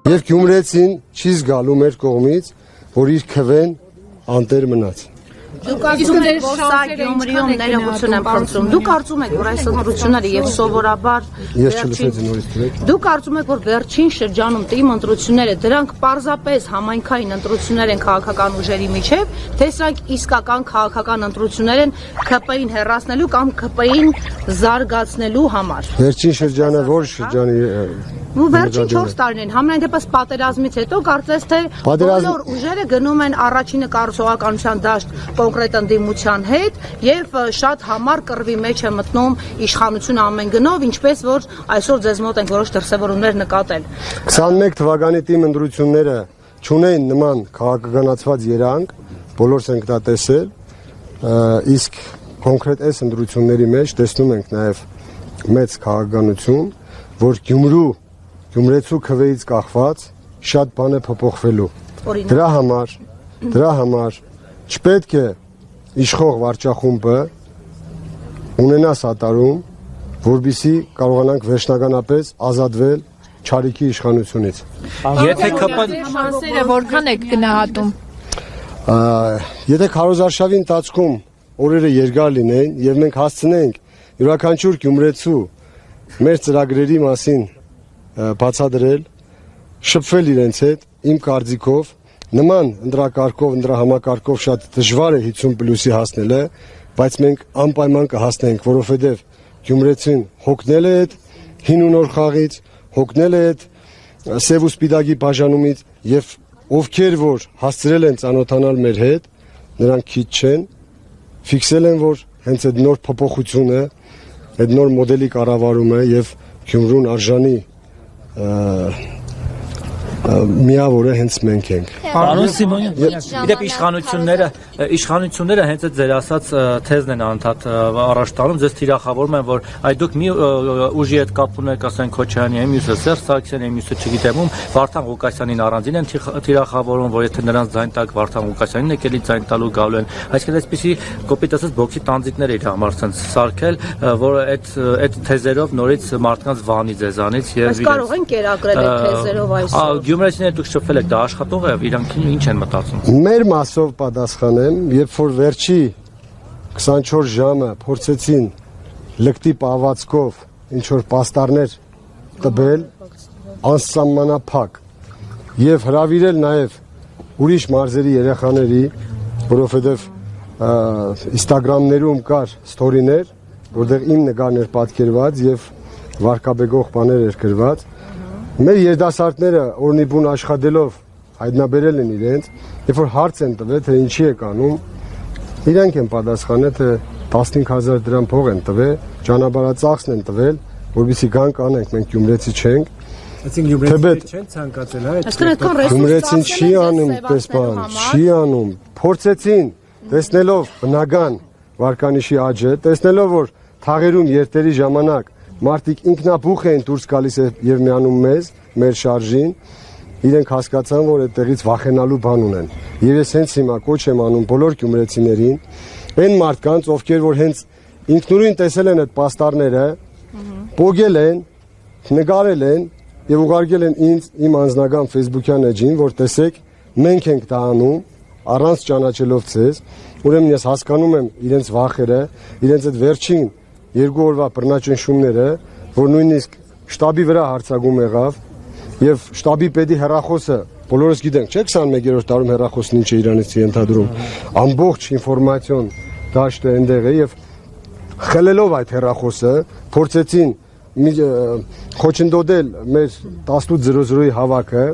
Եվ Գյումրեցին չի զգալու մեր կողմից, որ իր քվեն անտեր մնաց։ Դուք կարծում եք, որ սա Գյումրիում ներողություն եմ խնդրում։ Դուք կարծում եք, որ այս ընտրությունները եւ սովորաբար Դուք կարծում եք, որ վերջին շրջանում տիմ ընտրությունները դրանք պարզապես համայնքային ընտրություններ են քաղաքական ուժերի միջև, թե սրանք իսկական քաղաքական ընտրություններ են ԿՊ-ին հեռացնելու կամ ԿՊ-ին զարգացնելու համար։ Վերջին շրջանը ո՞ր շրջանի Վերջին 4 տարիներին համենայն դեպս պատերազմից հետո կարծես թե բոլոր ուժերը գնում են առաջինը կառուցողականության դաշտ կոնկրետ ընդդիմության հետ եւ շատ համառ կռվի մեջ է մտնում իշխանությունը ամեն գնով, ինչպես որ այսօր ձեզ մոտ են որոշ դրսևորումներ նկատել։ 21 թվականի տիմ ընտրությունները չունեին նման քաղաքականացված երանգ, բոլորս ենք դա տեսել, իսկ կոնկրետ այս ընտրությունների մեջ տեսնում ենք նաեւ մեծ քաղաքականություն, որ Գյումրեցու քվեից կախված շատ բան է փոփոխվելու։ Դրա համար չպետք է իշխող վարչախումբը ունենա սատարում, որպեսզի կարողանանք վերջնականապես ազատվել չարիքի իշխանությունից։ Եթե ԿՊ-ն որքան եք գնահատում։ Եթե քարոզարշավի ընթացքում օրերը երկար լինեն եւ մենք հասցնենք յուրաքանչյուր գյումրեցու մեր ծրագրերի մասին բացադրել, շփվել իրենց հետ, իմ կարծիքով նման ընտրակարգով, ընտրահամակարգով շատ դժվար է 50+-ի հասնելը, բայց մենք անպայման կհասնենք, որովհետև գյումրեցին հոգնել է այդ հին ու նոր խաղից, հոգնել է այդ սև ու սպիտակի բաժանումից եւ ովքեր որ հասցրել են ծանոթանալ մեր հետ, նրանք քիչ չեն, ֆիքսել են, որ հենց այդ նոր փոփոխությունը, այդ նոր մոդելի կառավարումը եւ Գյումրուն արժանի միավորը հենց մենք ենք։ Պարոն Սիմոնյան, իդեպ իշխանությունները հենց այդ ձեր ասած թեզն են անդադ առաջ տանում, ձեզ թիրախավորում են, որ այ դուք մի ուժի հետ կապ ունեք, ասենք Քոչարյանի, մյուսը Սերժ Սարգսյանի, մյուսը չգիտեմ ում, Վարդան Ղուկասյանին առանձին են թիրախավորում, որ եթե նրանց ձայն տակ Վարդան Ղուկասյանին եկելի ձայն տալու գալու են, այսինքն այսպեսի կոպիտ ասած բոքսի տանձիկներ իր համար ցած սարքել, որ այդ թեզերով նորից մարդկանց վանի ձեզանից եւ Բայց կարող են կերակրել այդ թեզերով այսօր։ Գյումրեցիները դուք շփվել եք, դա աշխատող է, իրանք ինչ են մտածում։ Մեր մասով պատասխանեմ, երբ որ վերջի 24 ժամը փորձեցին լկտի պահվածքով ինչ որ պաստառներ տվել, անսահմանափակ եւ հրավիրել նաեւ ուրիշ մարզերի երեխաների, որովհետեւ Instagram-ներում կար ստորիներ, որտեղ իմ նկարն էր պատկերված եւ վարկաբեկող բաներ էր գրված։ Մեր երիտասարդները օրնիբուն աշխատելով հայտնաբերել են իրենց, երբ որ հարց են տվել, թե ինչի է անում, իրանք են պատասխանել, թե 15000 դրամ փող են տվել, ճանապարհածախսն են տվել, որովհետեւ գանք անենք, մենք գյումրեցի չենք։ Այսինքն գյումրեցի չեն ցանկացել, Գյումրեցին չի անում պես բան, չի անում։ Փորձեցին, տեսնելով բնական վարկանիշի աճը, տեսնելով որ թաղերում երթերի ժամանակ մարդիկ ինքնաբուխ էին դուրս գալիս եւ միանում մեզ, մեր շարժին, իրենք հասկացան, որ այդտեղից վախենալու բան ունեն։ Եվ ես հենց հիմա կոչ եմ անում բոլոր գյումրեցիներին, այն մարդկանց, ովքեր որ հենց ինքնուրույն տեսել են այդ պաստառները, պոգել են, նկարել են եւ ուղարկել են ինձ իմ անձնական Facebook-յան էջին, որ տեսեք, մենք ենք դա անում, առանց ճանաչելով ձեզ, ուրեմն ես հասկանում եմ իրենց վախերը, իրենց այդ վերջին 2 օրվա բռնաճնշումները, որ նույնիսկ շտաբի վրա հարձակում եղավ եւ շտաբի պետի հեռախոսը, բոլորս գիտենք, չէ՞, 21-րդ տարում հեռախոսն ինչ է իրանից ենթադրում, ամբողջ ինֆորմացիոն դաշտը այնտեղ է եւ խլելով այդ հեռախոսը փորձեցին խոչընդոտել մեր 18:00-ի հավաքը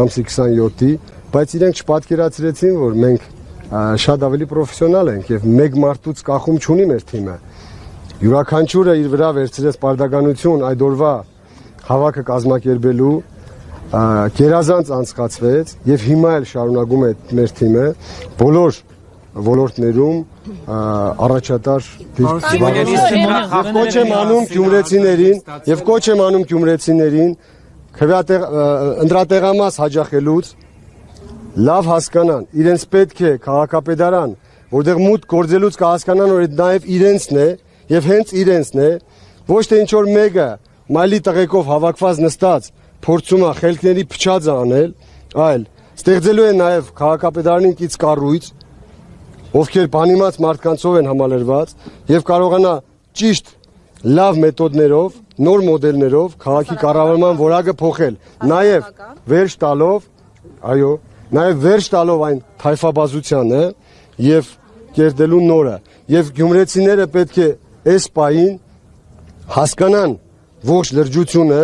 ամսի 27-ի, բայց իրենք չպատկերացրեցին, որ մենք շատ ավելի պրոֆեսիոնալ ենք եւ մեկ մարդուց կախում չունի մեր թիմը։ Յուրաքանչյուրը իր վրա վերցրեց պարտականություն այդ օրվա հավաքը կազմակերպելու, գերազանց անցկացվեց եւ հիմա էլ շարունակում է մեր թիմը բոլոր ոլորտներում առաջատար կոչ եմ անում գյումրեցիներին եւ կոչ եմ անում գյումրեցիներին ընտրատեղամաս հաջախելուց լավ հասկանան, իրենց պետք է քաղաքապետարան, որտեղ մուտք գործելուց կհասկանան, որ դա նաեւ իրենցն է եւ հենց իրենցն է, ոչ թե ինչ որ մեկը մայլի տղեկով հավաքված նստած փորձում է խելքների փչածը անել, այլ ստեղծելու են նաև քաղաքապետարանին կից կառույց, ովքեր բանիմաց մարդկանցով են համալրված եւ կարողանա ճիշտ լավ մեթոդներով, նոր մոդելներով քաղաքի կառավարման որակը փոխել, նաև վերջ տալով, այո, նաև վերջ տալով այն թայֆաբազությանը եւ կերտելու նորը եւ գյումրեցիները պետք է այս պահին հասկանան ողջ լրջությունը,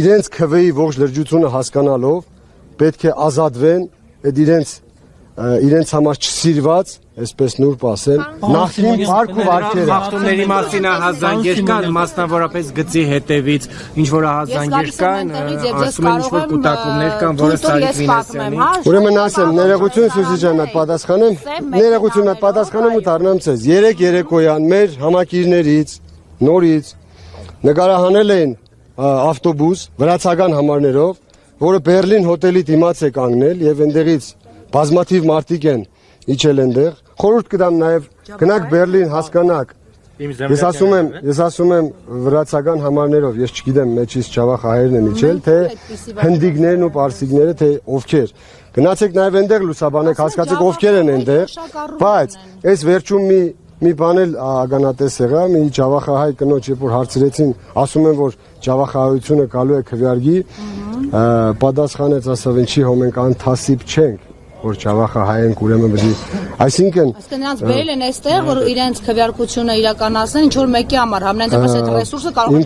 իրենց քվեի ողջ լրջությունը հասկանալով պետք է ազատվեն այդ իրենց համար չսիրված, այսպես նուրբ ասեմ, նախին парք ու վարքերը։ Խախտումների մասին ահազանգեր կան, մասնավորապես գծի հետևից, ինչ որ ահազանգեր կան, ասում են ինչ որ կուտակումներ կան, որը Սարիկ Մինասյանի։ Ուրեմն ասեմ, ներողություն Սուսի ջան, այդ պատասխանեմ, ներողություն այդ պատասխանեմ ու դառնամ ցեզ։ Երեք երեկոյան մեր համակիրներից նորից նկարահանել էին ավտոբուս վրացական համարներով, որը Բերլին հոթելի դիմաց է կանգնել եւ այնտեղից բազմաթիվ մարդիկ են իջել այնտեղ։ Խորհուրդ կտամ նաեւ գնաք Բերլին հասկանաք։ Ես ասում եմ վրացական համարներով, ես չգիտեմ մեջից Ջավախահայերն են իջել, թե հնդիկներն ու պարսիկները, թե ովքեր։ Գնացեք նաեւ այնտեղ լուսաբանեք, հասկացեք ովքեր են այնտեղ, բայց այս վերջում մի բան էլ ագանատես եղա, մի Ջավախահայ կնոջ երբ որ հարցրեցին, ասում են որ Ջավախահայությունը գալու է քվեարկի, պատասխանեց ասավ ինչի հո մենք անթասիբ չենք, որ Ջավախահայ ենք ուրեմն բդի, այսինքն նրանց բերել են այստեղ որ իրենց քվեարկությունը իրականացնեն ինչ որ մեկի համար, համենայն դեպս այդ ռեսուրսը կարող է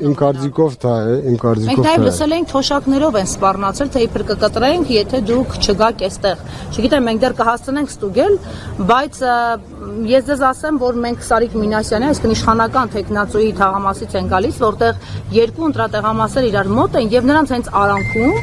իմ կարծիքով դա է, Մենք նաև լսել ենք թոշակներով են սպառնացել, թե իբր կկտրենք, եթե դուք չգաք այստեղ։ Չգիտեմ, մենք դեռ կհասցնենք ստուգել, բայց ես ձեզ ասեմ, որ մենք Սարիկ Մինասյանի, այսինքն իշխանական տեխնացուի թաղամասից են գալիս, որտեղ երկու ընտրատեղամասեր իրար մոտ են եւ նրանց հենց արանքում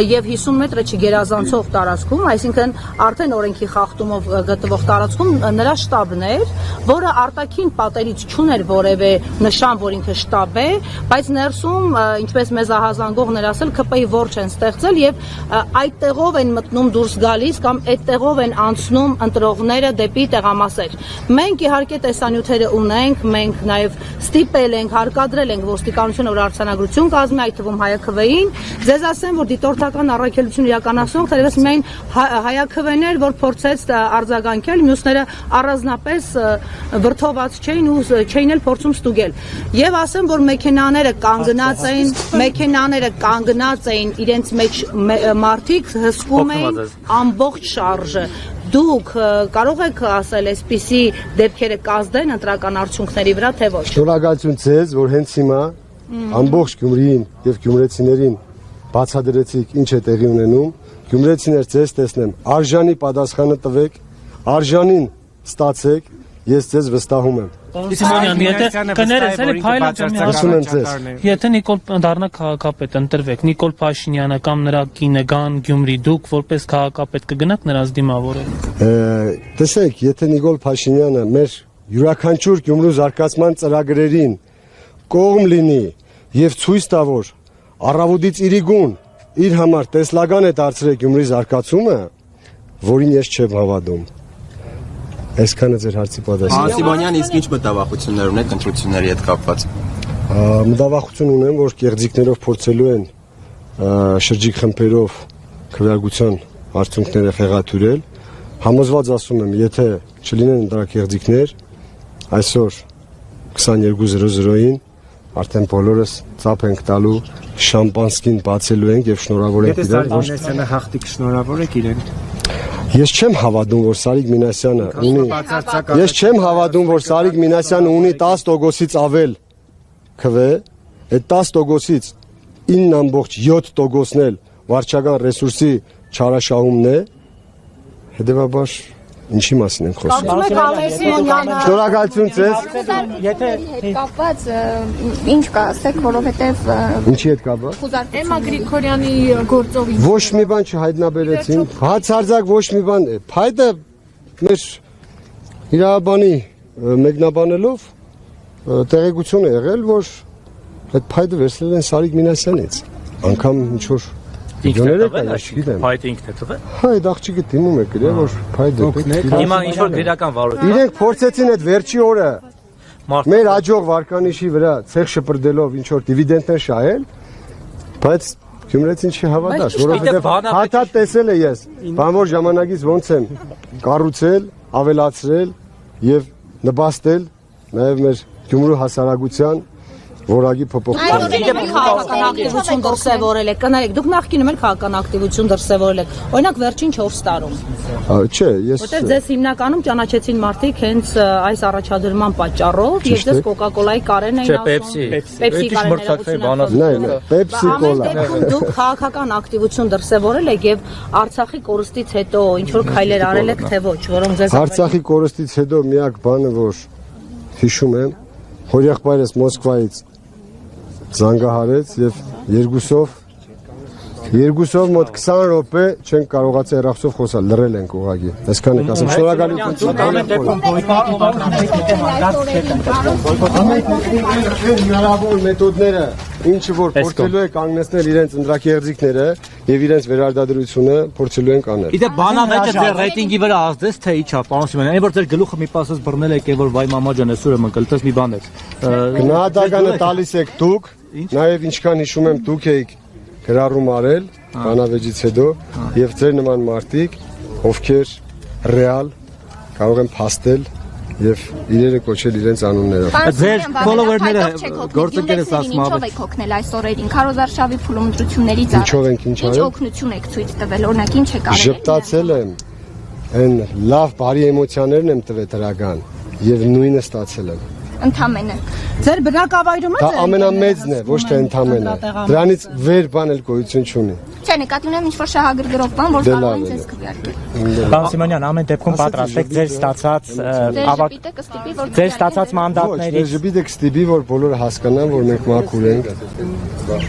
եւ 50 մետրը չգերազանցող տարածքում, այսինքն արդեն օրենքի խախտումով գտնվող տարածքում նրա շտաբն էր, որը արտաքին պատերից չուներ որևէ նշան, որ ինքը շտաբ է, բայց ներսում, ինչպես մեզ ահազանգողներ ասել, ԿՊ-ի որջ են ստեղծել եւ այդ տեղով են մտնում դուրս գալիս կամ այդ տեղով են անցնում ընտրողները դեպի տեղամասեր։ Մենք իհարկե տեսանյութերը ունենք, մենք նաեւ ստիպել ենք, հարկադրել ենք ոստիկանությունը, որ արձանագրություն կազմի, այդ թվում հայաքվեին։ Ձեզ ասեմ, որ դիտորդական առաքելություն իրականացնող թերևս միայն հայաքվեներ, որ փորձեց արձագանքել, մյուսները առանձնապես վրթոված չէին ու չէին էլ փորձում ստուգել։ Եվ ասեմ, որ մեքենաները կանգնած էին իրենց մեջ մարդիկ հսկում էին ամբողջ շարժը։ Դուք կարող եք ասել այսպիսի դեպքերը կազդեն ընտրական արդյունքների վրա, թե ոչ։ Շնորհակալություն ձեզ, որ հենց հիմա ամբողջ Գյումրիին եւ գյումրեցիներին բացատրեցիք ինչ է տեղի ունենում։ Գյումրեցիներ ձեզ տեսնեմ, արժանի պատասխանը տվեք, արժանին ստացեք, ես ձեզ վստահում եմ։ Սիմոնյան, եթե կներես, էլի փայլը եթե Նիկոլ դառնա քաղաքապետ, ընտրվեք, Նիկոլ Փաշինյանը կամ նրա կինը գան Գյումրի, դուք որպես քաղաքապետ կգնաք նրանց դիմավորել։ Տեսեք, եթե Նիկոլ Փաշինյանը մեր յուրաքանչյուր Գյումրու զարգացման ծրագրերին կողմ լինի եւ ցույց տա, որ առավոտից իրիգուն իր համար տեսլական է դարձրել Գյումրի զարգացումը, որին ես չեմ հավատում։ Այսքանը ձեր հարցի պատասխանը։ Սիմոնյան, իսկ ինչ մտավախություններ ունեք ընտրությունների հետ կապված։ Մտավախություն ունեմ, որ կեղծիքներով փորձելու են շրջիկ խմբերով քվեարկության արդյունքները խեղաթյուրել։ Համոզված ասում եմ, եթե չլինեն դրա կեղծիքներ, այսօր 22:00-ին արդեն բոլորս ծափ ենք տալու, շամպանսկին բացելու ենք եւ շնորհավորենք իրար, որ Սարիկ հաղթիկ շնորհավոր եք իրեն։ Ես չեմ հավատում, որ Սարիկ Մինասյանը ունի Ես չեմ հավատում, որ Սարիկ Մինասյանը ունի 10%-ից ավել քվե, այդ 10%-ից 9.7%-ն էլ վարչական ռեսուրսի չարաշահումն է, հետևաբար ինչի մասին ենք խոսում։ Շնորհակալություն ձեզ։ Եթե կապված ինչ կասեք, որովհետև ինչի հետ կապված։ Էմմա Գրիգորյանի գործով Ոչ մի բան չհայտնաբերեցին, հացարձակ ոչ մի բան։ Փայտը մեր իրավաբանի մեկնաբանելով տեղեկություն է եղել, որ այդ փայտը վերցրել են Սարիկ Մինասյանից։ Անկամ ինչ որ Փայտը ինքն է տվել։ Հա, այդ աղջիկը դիմում է գրել, որ փայտը Հիմա ինչ որ գրական վարույթ։ Իրենք փորձեցին այդ վերջի օրը մեր աջող վարկանիշի վրա ցեղ շպրդելով ինչ որ դիվիդենդներ շահել, Բայց Գյումրեցին չի հավատաց, որովհետև հաթա տեսել է ես, բանվոր ժամանակից ոնց եմ կառուցել, ավելացրել եւ նպաստել նաեւ մեր Գյումրու հասարակության որակի փոփոխության։ Այո, քաղաքական ակտիվություն դրսևորել եք, կներեք, դուք նախկինում էլ քաղաքական ակտիվություն դրսևորել եք, օրինակ վերջին 4 տարում։ Չէ, ես Որտեղ ձեզ հիմնականում ճանաչեցին մարդիկ հենց այս առաջադրման պատճառով եւ ձեզ Coca-Cola-ի կարեն էին ասում։ Pepsi կարեն Pepsi Cola։ Դուք քաղաքական ակտիվություն դրսևորել եք եւ Արցախի կորստից հետո ինչ որ քայլեր արել եք թե ոչ, որոնք ձեզ Արցախի կորստից հետո միակ բանը, որ հիշում եմ, հորեղբայրս Մոսկվայից զանգահարեց եւ երկուսով մոտ 20 րոպե չենք կարողացել հեռախոսով խոսալ, լռել ենք ուղղակի։ Այսքան եք ասում, շնորհակալություն։ Հնարավոր մեթոդները, ինչը որ փորձելու է կանգնեցնել իրենց ընդրակեղձիկները եւ իրենց վերարտադրությունը փորձելու են անել։ Իդե բանավեճը ձեր ռեյտինգի վրա ազդեց թե իչա, պարոն Սիմոնյան, այն որ ձեր գլուխը մի պասս բռնել եք եւ որ վայ մամա ջան այսօր եմ ընկել, տես մի բան եք։ Գնահատականը տալիս եք դուք, նաեւ ինչքան հիշում եմ դուք եք գրառում արել բանավեճից հետո եւ ձեր նման մարդիկ, ովքեր ռեալ կարող են փաստել եւ իրերը կոչել իրենց անուններով։ Ձեր follower-ները գործընկերս ասում Ինչով եք օգնել այս օրերին Քարոզարշավի փուլումտրություններից առաջ։ Ինչով ենք ինչ Ինչ արել։ օգնություն եք ցույց տվել, օրինակ ինչ եք արել։ Ժպտացել եմ, այն լավ բարի էմոցիաներն եմ տվել դրական եւ նույնը ստացել եմ։ Ընդամենը։ Ձեր բնակավայրում է Դա ամենամեծն է, ոչ թե ընդամենը։ Դրանից վեր բան էլ գոյություն չունի։ Չէ, նկատի ունեմ ինչ-որ շահագրգռով բան, որ կարող են ձեզ քվեարկել։ Պարոն Սիմոնյան, ամեն դեպքում պատրաստ եք ձեր ստացած ձեր ստացած մանդատներից։ Ժպիտը կստիպի, որ բոլորը հասկանան, որ մենք մաքուր ենք։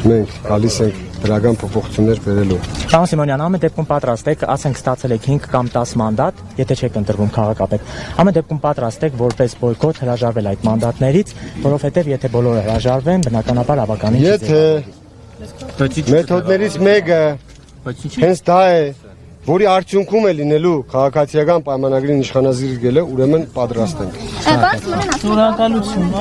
Մենք գալիս ենք դրական փոփոխություններ բերելու։ Պարոն Սիմոնյան, ամեն դեպքում պատրաստ եք, ասենք ստացել եք 5 կամ 10 մանդատ, եթե չեք ընտրվում քաղաքապետ։ Ամեն դեպքում պատրաստ եք որպես բոյկոտ հրաժարվել այդ մանդատներից, որովհետև եթե բոլորը հրաժարվեն, բնականաբար ավականին չի ձեր։ Եթե մեթոդներից մեկը հենց դա է, որի արդյունքում է լինելու քաղաքացիական պայմանագրին իշխանազրկելը, ուրեմն պատրաստ ենք։ Շնորհակալություն,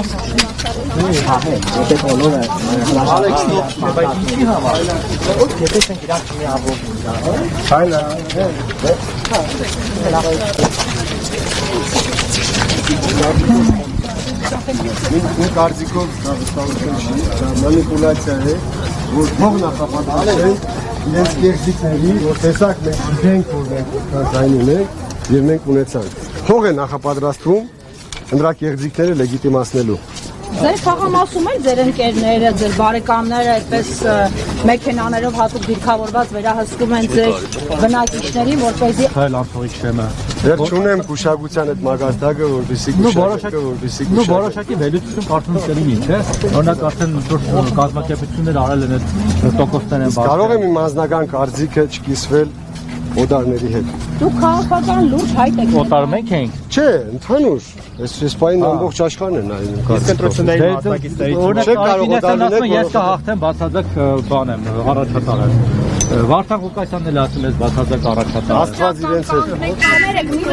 Իմ կարծիքով դա վստահություն չի, դա մանիպուլյացիա է, որ փող նախապատրաստեն իրենց կեղծիքների, որ տեսակ մենք գիտենք, որ մենք ձայն ունենք եւ մենք ունեցանք։ Փող է նախապատրաստվում ընդրակեղծիքները լեգիտիմացնելու։ Ձեր խաղամասում էլ ձեր ընկերները, ձեր բարեկամները այդպես մեքենաներով հատուկ դիրքավորված վերահսկում են ձեր բնակիչներին, որպեսզի Հայլ անցողիկ շեմը։ Դեռ չունեմ գուշակության այդ մագազդակը, որպեսզի որոշակի վերլուծություն կարծում եմ լինի, չէ՞։ Օրինակ արդեն կազմակերպություններ արել են այդ տոկոսներ են բարձր։ Կարող եմ իմ անձնական կարծիքը չկիսվել օտարների հետ։ դուք քաղաքական լուրջ հայտ եք։ Օտար մենք ենք։ Չէ, ընդհանուր։ Այս պայն ամբողջ աշխարհն է նայում Ընտրությունների մասնակիցներից Օրինակ ես կհաղթեմ բացարձակ բան եմ առաջատար եմ։ Վարդան Ղուկասյանն էլ ասում է բացարձակ առաջատար։ Աստված իրենց հետ։ Ներեք մի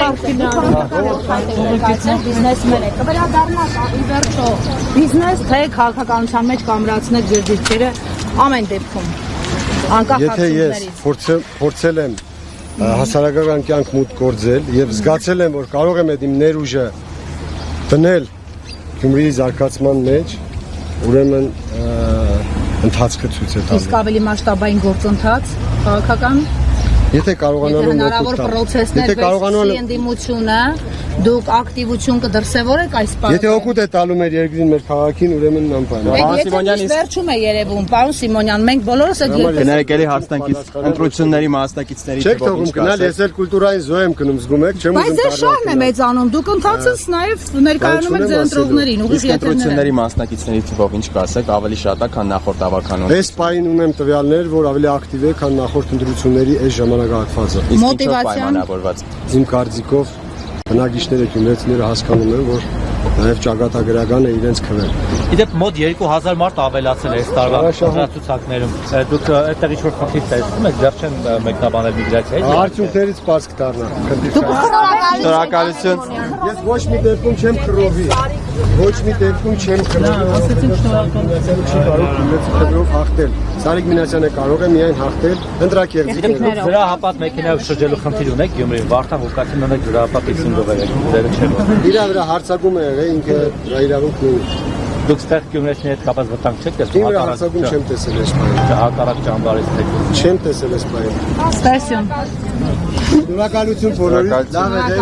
հարցին բիզնեսմեն եք։ Կվերադառնաք ի վերջո բիզնես թե քաղաքականության մեջ կամրացնեք ձեր դիրքերը ամեն դեպքում։ Անկախ Եթե ես փորձել եմ հասարակական կյանք մուտք գործել եւ զգացել եմ, որ կարող եմ այդ իմ ներուժը դնել Գյումրիի զարգացման մեջ, ուրեմն ընթացքը ցույց է տալու։ Իսկ ավելի մասշտաբային գործընթաց քաղաքական Եթե կարողանալու հնարավոր պրոցեսներ վերցնի ընդդիմությունը, դուք ակտիվություն կդրսևորեք այս բանը։ Եթե օգուտ է տալու մեր երկրին, մեր քաղաքին, ուրեմն նամպան։ Եթե վերջում է երևում, պարոն Սիմոնյան, մենք բոլորս այդ Կներեք էլի հարցնանքից ընտրությունների մասնակիցների Չեք թողում գնալ, ես էլ կուլտուրային զոհ եմ գնում, զգում եք, չեմ Բայց ձեր շահն է մեծանում, դուք ընթացած նաև ներկայանում եք ձեր ընտրողներին, ուղիղ ընտրությունների մասնակիցների թվով ինչ կասեք, ավելի շատ է, քան նախորդ ավականում։ Այս պայն ունեմ տվյալներ, որ ավելի ակտիվ է, քան նախորդ ընտրությունների այս ժամանակահատվածը։ Մոտիվացիան Իմ կարծիքով բնակիչները, գյումրեցիները հասկանում են, որ նաև ճակատագրական է իրենց քվել։ Իդեպ մոտ 2000 մարդ ավելացել է այս տարվա ցուցակներում։ Դուք այդտեղ ինչ-որ խնդիր տեսնում եք, դեռ չեն մեկնաբանել միգրացիայի։ Արդյունքներից բաց կդառնա։ Շնորհակալություն։ Ես ոչ մի դեպքում չեմ քրովի։ Ոչ մի դեպքում չեմ քննարկել, ասեցին շնորհակալ չի կարող գյումրեցիներով հաղթել։ Սարիկ Մինասյանը կարող է միայն հաղթել ընտրակերտներով։ Զրահապատ մեքենայով շրջելու խնդիր ունեք Գյումրիում, Վարդան Ղուկասյանն ունեք զրահապատ 50 գովերեք, ձերը չէ։ Իր վրա հարցակում է եղել, ինքը դրա իրավունքն ունի։ Դուք ստեղ Գյումրեցիների հետ կապված վտանգ չեք տեսնում։ Իմ վրա հարցակում չեմ տեսել այս բանը։ Հակառակ ճամբարից թե։ Չեմ տեսել այս բանը։ Ստեսյուն։ Շնորհակալություն բոլորին։ Լավ եք։